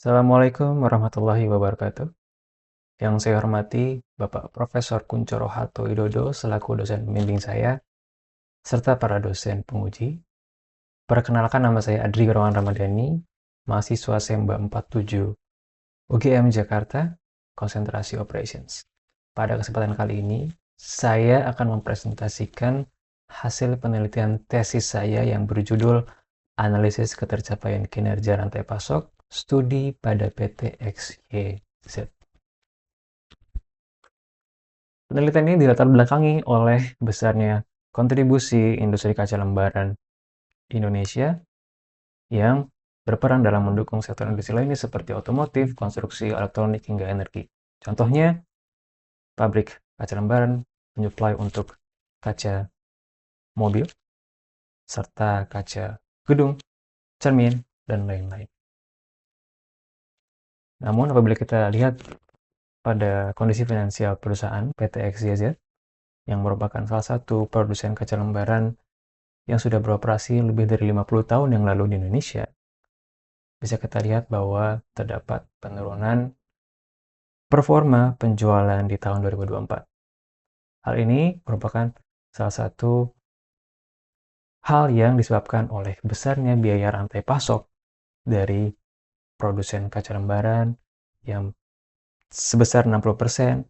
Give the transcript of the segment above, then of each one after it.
Assalamualaikum warahmatullahi wabarakatuh. Yang saya hormati Bapak Profesor Kuncoro Hattowidodo selaku dosen pembimbing saya, serta para dosen penguji. Perkenalkan, nama saya Adri Wirawan Ramadhani, mahasiswa Semba 47 UGM Jakarta, konsentrasi Operations. Pada kesempatan kali ini, saya akan mempresentasikan hasil penelitian tesis saya yang berjudul Analisis Ketercapaian Kinerja Rantai Pasok, Studi pada PT XYZ. Penelitian ini dilatar belakangi oleh besarnya kontribusi industri kaca lembaran Indonesia yang berperan dalam mendukung sektor industri lainnya seperti otomotif, konstruksi, elektronik, hingga energi. Contohnya, pabrik kaca lembaran menyuplai untuk kaca mobil, serta kaca gedung, cermin, dan lain-lain. Namun, apabila kita lihat pada kondisi finansial perusahaan PT XYZ, yang merupakan salah satu produsen kaca lembaran yang sudah beroperasi lebih dari 50 tahun yang lalu di Indonesia, bisa kita lihat bahwa terdapat penurunan performa penjualan di tahun 2024. Hal ini merupakan salah satu hal yang disebabkan oleh besarnya biaya rantai pasok dari produsen kaca lembaran yang sebesar 60%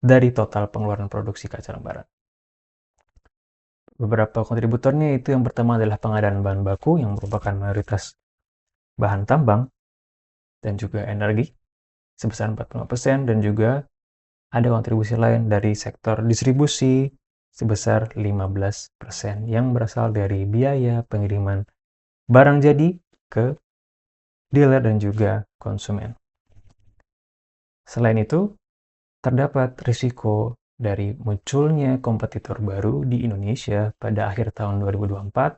dari total pengeluaran produksi kaca lembaran. Beberapa kontributornya itu yang pertama adalah pengadaan bahan baku yang merupakan mayoritas bahan tambang dan juga energi sebesar 45%, dan juga ada kontribusi lain dari sektor distribusi sebesar 15% yang berasal dari biaya pengiriman barang jadi ke dealer dan juga konsumen. Selain itu, terdapat risiko dari munculnya kompetitor baru di Indonesia pada akhir tahun 2024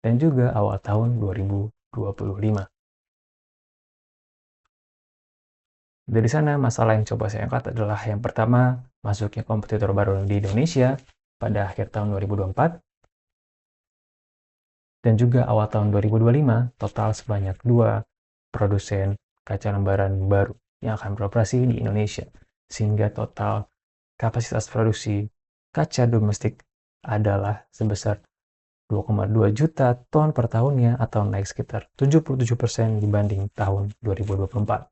dan juga awal tahun 2025. Dari sana, masalah yang coba saya angkat adalah yang pertama, masuknya kompetitor baru di Indonesia pada akhir tahun 2024, dan juga awal tahun 2025, total sebanyak 2 produsen kaca lembaran baru yang akan beroperasi di Indonesia, sehingga total kapasitas produksi kaca domestik adalah sebesar 2,2 juta ton per tahunnya, atau naik sekitar 77% dibanding tahun 2024.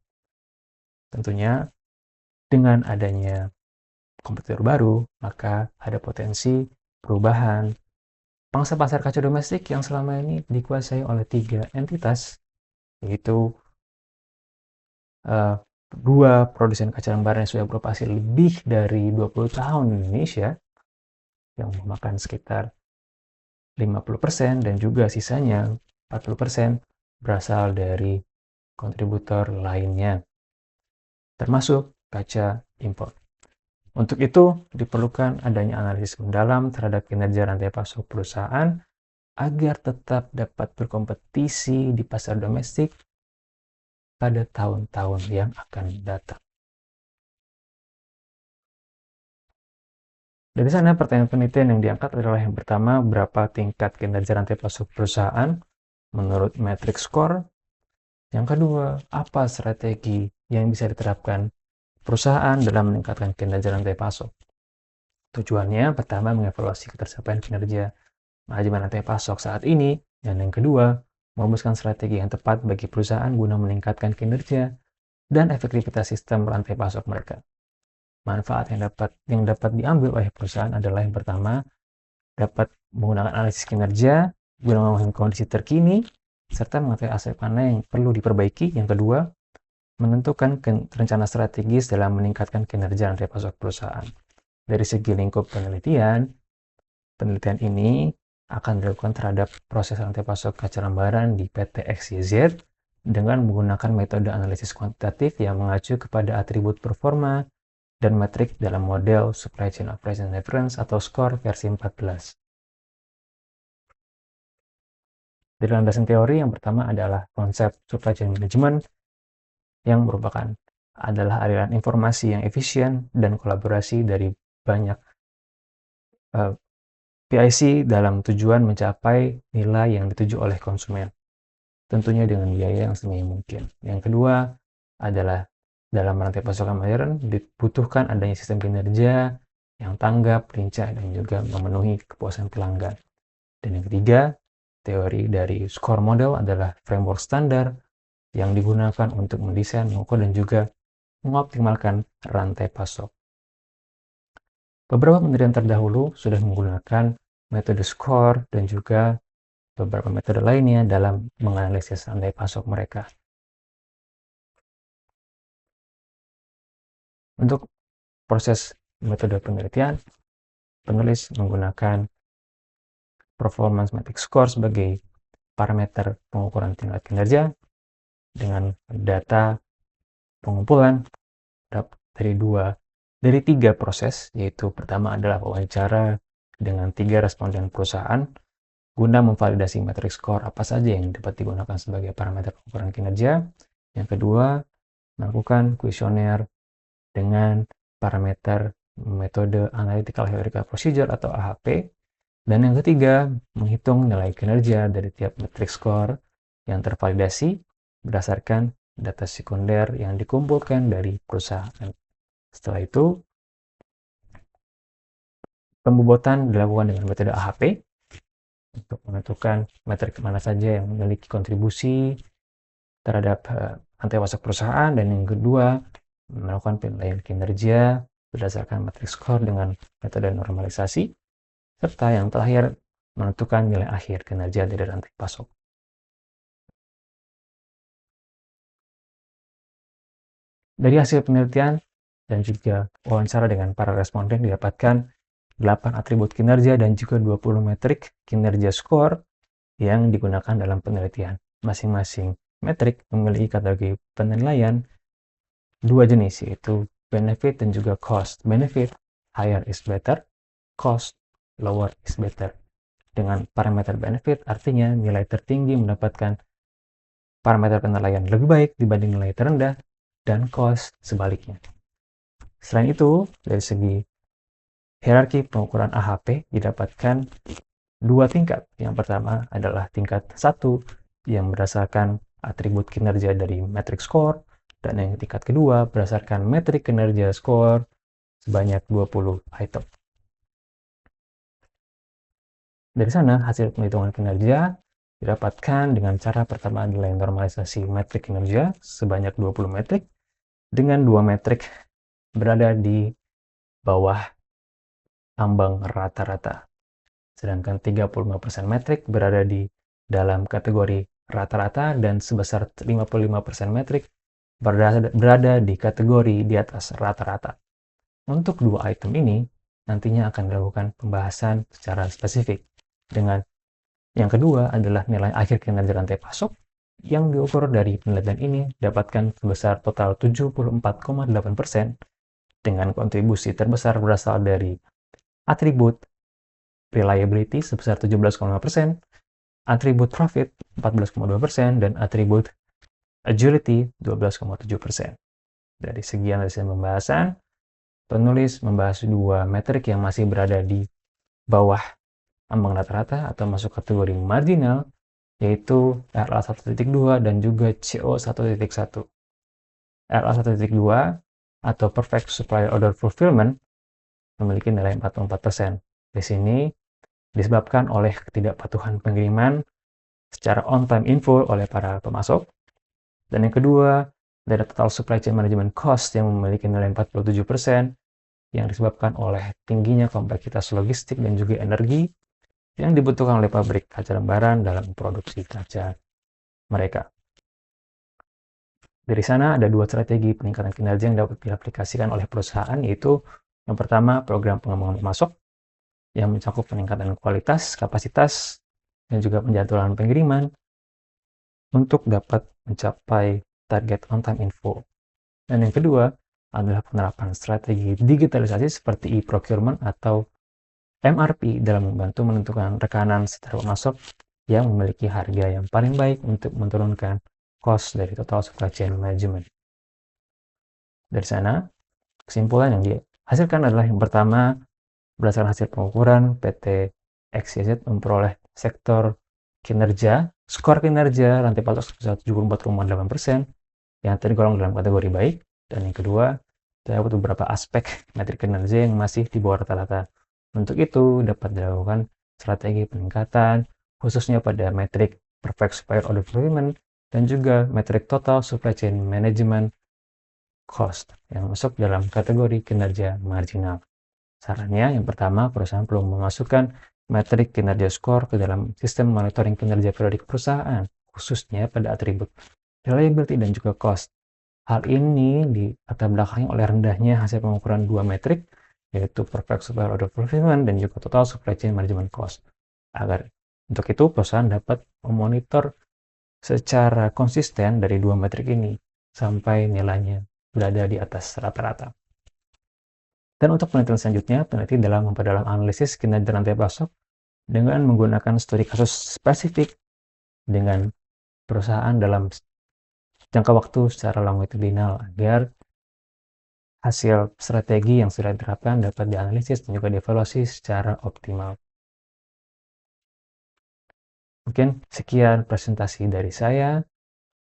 Tentunya, dengan adanya kompetitor baru, maka ada potensi perubahan pangsa pasar kaca domestik yang selama ini dikuasai oleh 3 entitas, yaitu 2 produsen kaca lembaran yang sudah beroperasi lebih dari 20 tahun di Indonesia, yang memakan sekitar 50%, dan juga sisanya 40% berasal dari kontributor lainnya, termasuk kaca impor. Untuk itu, diperlukan adanya analisis mendalam terhadap kinerja rantai pasok perusahaan agar tetap dapat berkompetisi di pasar domestik pada tahun-tahun yang akan datang. Dari sana, pertanyaan penelitian yang diangkat adalah yang pertama, berapa tingkat kinerja rantai pasok perusahaan menurut metrik skor. Yang kedua, apa strategi yang bisa diterapkan perusahaan dalam meningkatkan kinerja rantai pasok. Tujuannya, pertama, mengevaluasi ketercapaian kinerja manajemen rantai pasok saat ini, dan yang kedua, merumuskan strategi yang tepat bagi perusahaan guna meningkatkan kinerja dan efektivitas sistem rantai pasok mereka. Manfaat yang dapat diambil oleh perusahaan adalah yang pertama, dapat menggunakan analisis kinerja guna memahami kondisi terkini serta mengetahui aspek mana yang perlu diperbaiki. Yang kedua, menentukan rencana strategis dalam meningkatkan kinerja rantai pasok perusahaan. Dari segi lingkup penelitian ini akan dilakukan terhadap proses rantai pasok kaca lembaran di PT XYZ dengan menggunakan metode analisis kuantitatif yang mengacu kepada atribut performa dan metrik dalam model Supply Chain Operation Reference atau SCORE versi 14. Dari landasan teori, yang pertama adalah konsep Supply Chain Management, yang merupakan adalah aliran informasi yang efisien dan kolaborasi dari banyak PIC dalam tujuan mencapai nilai yang dituju oleh konsumen. tentunya dengan biaya yang seminim mungkin. Yang kedua adalah dalam rantai pasokan modern dibutuhkan adanya sistem kinerja yang tanggap, lincah, dan juga memenuhi kepuasan pelanggan. Dan yang ketiga, teori dari SCORE model adalah framework standar yang digunakan untuk mendesain, mengukur, dan juga mengoptimalkan rantai pasok. Beberapa penelitian terdahulu sudah menggunakan metode SCORE dan juga beberapa metode lainnya dalam menganalisis rantai pasok mereka. Untuk proses metode penelitian, penulis menggunakan performance metric score sebagai parameter pengukuran tingkat kinerja dengan data pengumpulan dari tiga proses, yaitu pertama adalah wawancara dengan 3 responden perusahaan guna memvalidasi metric score apa saja yang dapat digunakan sebagai parameter pengukuran kinerja. Yang kedua, melakukan kuesioner dengan parameter metode Analytical Hierarchical Procedure atau AHP. Dan yang ketiga, menghitung nilai kinerja dari tiap metric score yang tervalidasi berdasarkan data sekunder yang dikumpulkan dari perusahaan. Setelah itu, pembobotan dilakukan dengan metode AHP untuk menentukan metrik mana saja yang memiliki kontribusi terhadap rantai pasok perusahaan, dan yang kedua melakukan penilaian kinerja berdasarkan matriks skor dengan metode normalisasi, serta yang terakhir menentukan nilai akhir kinerja dari rantai pasok. Dari hasil penelitian dan juga wawancara dengan para responden didapatkan 8 atribut kinerja dan juga 20 metrik kinerja skor yang digunakan dalam penelitian. Masing-masing metrik memiliki kategori penilaian dua jenis, yaitu benefit dan juga cost. Benefit, higher is better. Cost, lower is better. Dengan parameter benefit, artinya nilai tertinggi mendapatkan parameter penilaian lebih baik dibanding nilai terendah, dan cost sebaliknya. Selain itu, dari segi hierarki pengukuran AHP didapatkan dua tingkat. Yang pertama adalah tingkat 1 yang berdasarkan atribut kinerja dari metric score, dan yang tingkat kedua berdasarkan metrik kinerja score sebanyak 20 item. Dari sana, hasil penghitungan kinerja didapatkan dengan cara pertama adalah normalisasi metrik kinerja sebanyak 20 metrik, dengan 2 metrik berada di bawah ambang rata-rata. Sedangkan 35% metrik berada di dalam kategori rata-rata dan sebesar 55% metrik berada di kategori di atas rata-rata. Untuk dua item ini, nantinya akan dilakukan pembahasan secara spesifik. Dengan yang kedua adalah nilai akhir kinerja rantai pasok yang diukur dari penelitian ini dapatkan sebesar total 74,8% dengan kontribusi terbesar berasal dari atribut reliability sebesar 17,5%, atribut profit 14,2%, dan atribut agility 12,7%. Dari segi analisis pembahasan, penulis membahas dua metrik yang masih berada di bawah ambang rata-rata atau masuk kategori marginal, yaitu RA 1.2 dan juga CO 1.1. RA 1.2 atau Perfect Supply Order Fulfillment memiliki nilai 44%. Di sini disebabkan oleh ketidakpatuhan pengiriman secara on-time info oleh para pemasok. Dan yang kedua, dari Total Supply Chain Management Cost yang memiliki nilai 47%, yang disebabkan oleh tingginya kompleksitas logistik dan juga energi yang dibutuhkan oleh pabrik kaca lembaran dalam produksi kaca mereka. Dari sana ada dua strategi peningkatan kinerja yang dapat diaplikasikan oleh perusahaan, yaitu yang pertama program pengembangan pemasok yang mencakup peningkatan kualitas, kapasitas, dan juga penjadwalan pengiriman untuk dapat mencapai target on-time info. Dan yang kedua adalah penerapan strategi digitalisasi seperti e-procurement atau MRP dalam membantu menentukan rekanan secara pemasok yang memiliki harga yang paling baik untuk menurunkan cost dari total supply chain management. Dari sana, kesimpulan yang dihasilkan adalah yang pertama, berdasarkan hasil pengukuran, PT XYZ memperoleh sektor kinerja skor kinerja rantai pasok sebesar 74,8% yang tergolong dalam kategori baik, dan yang kedua, terdapat beberapa aspek metrik kinerja yang masih di bawah rata-rata. Untuk itu, dapat dilakukan strategi peningkatan, khususnya pada metrik perfect supplier order fulfillment, dan juga metrik total supply chain management cost yang masuk dalam kategori kinerja marginal. Sarannya, yang pertama, perusahaan perlu memasukkan metrik kinerja skor ke dalam sistem monitoring kinerja periodik perusahaan, khususnya pada atribut reliability dan juga cost. Hal ini dilatar belakangi oleh rendahnya hasil pengukuran dua metrik, yaitu perfect supplier order fulfillment dan juga total supply chain management cost. Untuk itu, perusahaan dapat memonitor secara konsisten dari dua metrik ini sampai nilainya berada di atas rata-rata. Dan untuk penelitian selanjutnya, peneliti dalam memperdalam analisis kinerja rantai pasok dengan menggunakan studi kasus spesifik dengan perusahaan dalam jangka waktu secara longitudinal agar hasil strategi yang sudah diterapkan dapat dianalisis dan juga dievaluasi secara optimal. Mungkin sekian presentasi dari saya.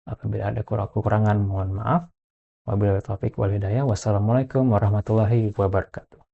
Apabila ada kekurangan, mohon maaf. Wabillahi taufiq wal hidayah. Wassalamualaikum warahmatullahi wabarakatuh.